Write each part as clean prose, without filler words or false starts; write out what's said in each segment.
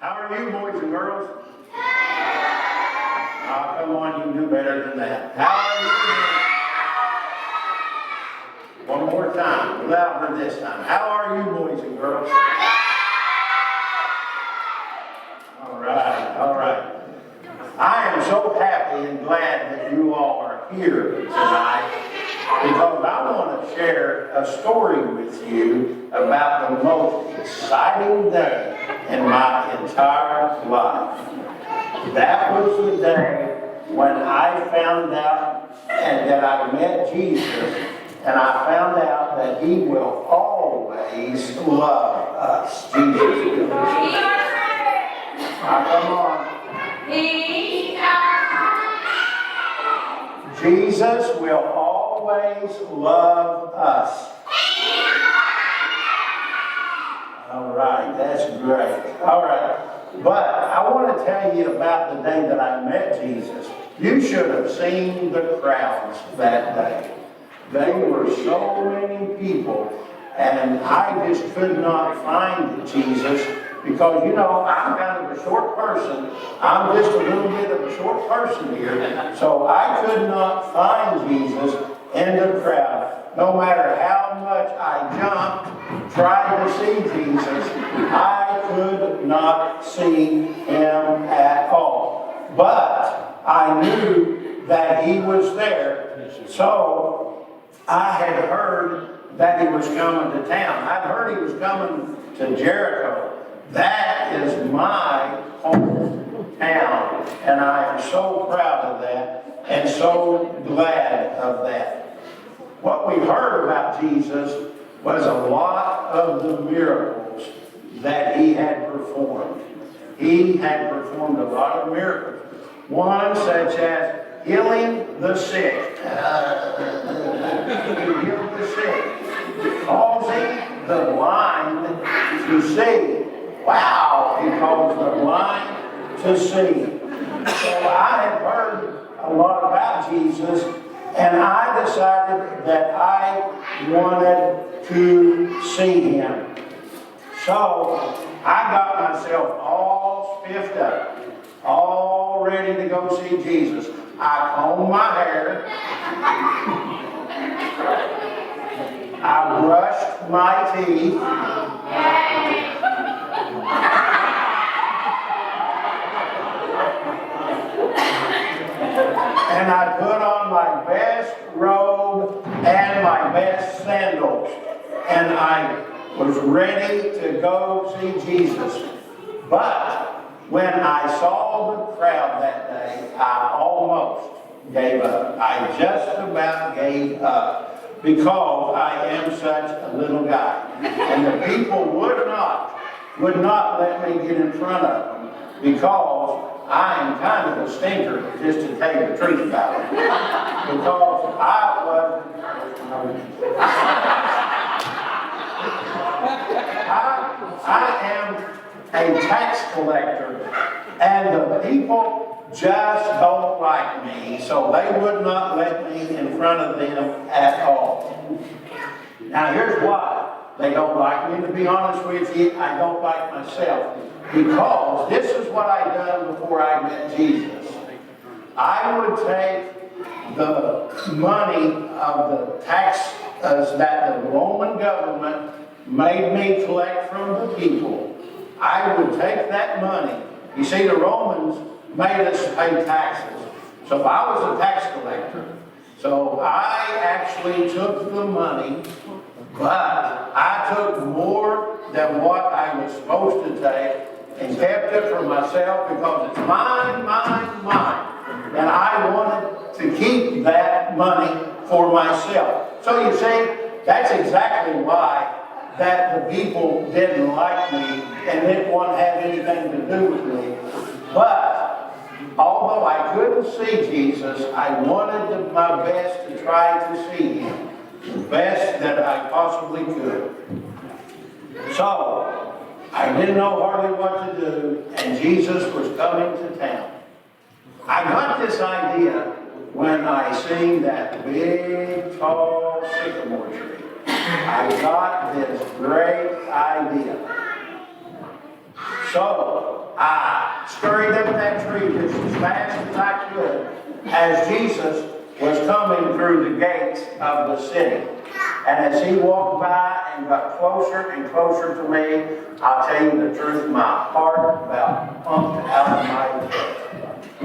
How are you, boys and girls? Oh, come on, you can do better than that. How are you? One more time, louder this time. How are you, boys and girls? All right, all right. I am so happy and glad that you all are here tonight because I want to share a story with you about the most exciting day in my entire life. That was the day when I found out and that I met Jesus, and I found out that He will always love us. Jesus will. Now, come on. Jesus will always love us. All right, that's great. All right. But I want to tell you about the day that I met Jesus. You should have seen the crowds that day. There were so many people, and I just could not find Jesus because, you know, I'm kind of a short person. I'm just a little bit of a short person here, so I could not find Jesus in the crowd. No matter how much I jumped, tried to see Jesus, I could not see Him at all. But I knew that He was there, so I had heard that He was coming to town. I'd heard He was coming to Jericho. That is my hometown, and I am so proud of that and so glad of that. What we heard about Jesus was a lot of the miracles that He had performed. He had performed a lot of miracles. One such as healing the sick. He healed the sick. Causing the blind to see. Wow, He caused the blind to see. So I had heard a lot about Jesus, and I decided that I wanted to see Him. So I got myself all spiffed up, all ready to go see Jesus. I combed my hair. I brushed my teeth. And I put on my best robe and my best sandals. And I was ready to go see Jesus. But when I saw the crowd that day, I almost gave up. I just about gave up because I am such a little guy. And the people would not let me get in front of them because I am kind of a stinker, just to tell you the truth about it. Because I am a tax collector, and the people just don't like me, so they would not let me in front of them at all. Now here's why they don't like me, to be honest with you. I don't like myself. Because this is what I done before I met Jesus. I would take the money of the tax that the Roman government made me collect from the people. I would take that money. You see, the Romans made us pay taxes. So I was a tax collector. So I actually took the money, but I took more than what I was supposed to take and kept it for myself because it's mine, mine, mine. And I wanted to keep that money for myself. So you see, that's exactly why that the people didn't like me and didn't want to have anything to do with me. But although I couldn't see Jesus, I wanted my best to try to see Him. The best that I possibly could. So I didn't know hardly what to do, and Jesus was coming to town. I got this idea when I seen that big, tall sycamore tree. I got this great idea. So I scurried up that tree just as fast as I could as Jesus was coming through the gates of the city. And as he walked by and got closer and closer to me, I'll tell you the truth, my heart about pumped out of my chest.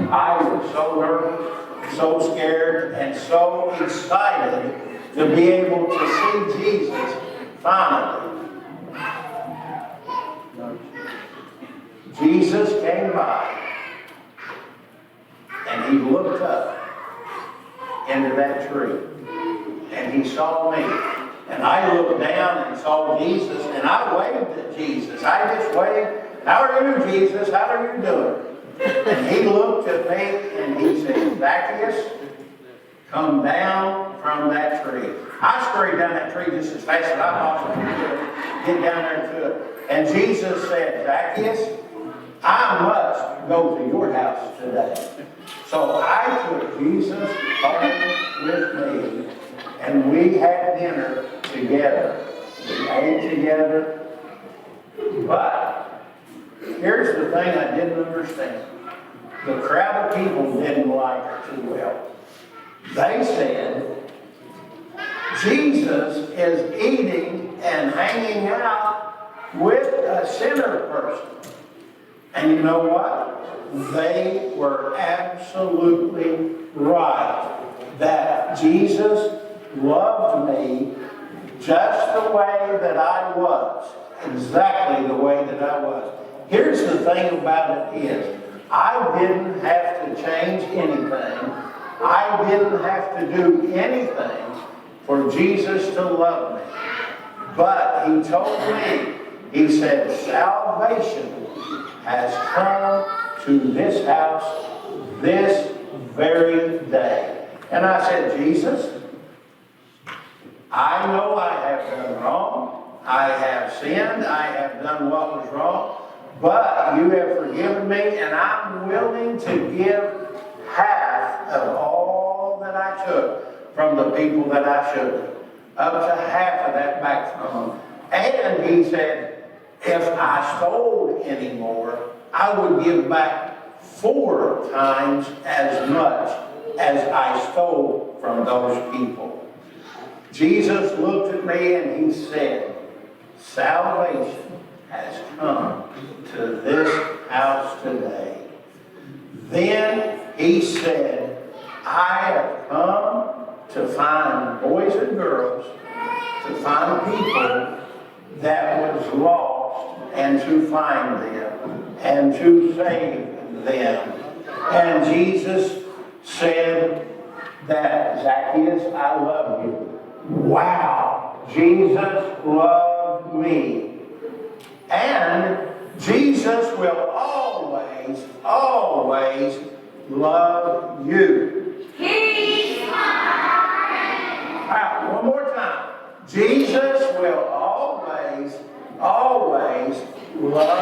I was so nervous, so scared, and so excited to be able to see Jesus finally. Jesus came by and he looked up into that tree and he saw me. And I looked down and saw Jesus and I waved at Jesus. I just waved, "How are you, Jesus? How are you doing?" And he looked at me and he said, "Zaccheaus, come down from that tree." I scurried down that tree just as fast as I possibly could, get down there to it. And Jesus said, "Zaccheaus, I must go to your house today." So I took Jesus home with me, and we had dinner together. We ate together. But here's the thing I didn't understand. The crowd of people didn't like her too well. They said, "Jesus is eating and hanging out with a sinner person." And you know what? They were absolutely right. That Jesus loved me just the way that I was. Exactly the way that I was. Here's the thing about it is, I didn't have to change anything. I didn't have to do anything for Jesus to love me. But he told me, he said, "Salvation has come to this house this very day." And I said, "Jesus, I know I have done wrong. I have sinned. I have done what was wrong. But you have forgiven me, and I'm willing to give half of all that I took from the people that I should, up to half of that back from them." And he said, if I stole any more, I would give back 4 times as much as I stole from those people. Jesus looked at me and he said, "Salvation has come to this house today." Then he said, "I have come to find boys and girls, to find people that was lost, and to find them, and to save them." And Jesus said that, "Zaccheaus, I love you." Wow! Jesus loved me. And Jesus will always, always love you. He's mine. Wow, one more time. Jesus will always, always love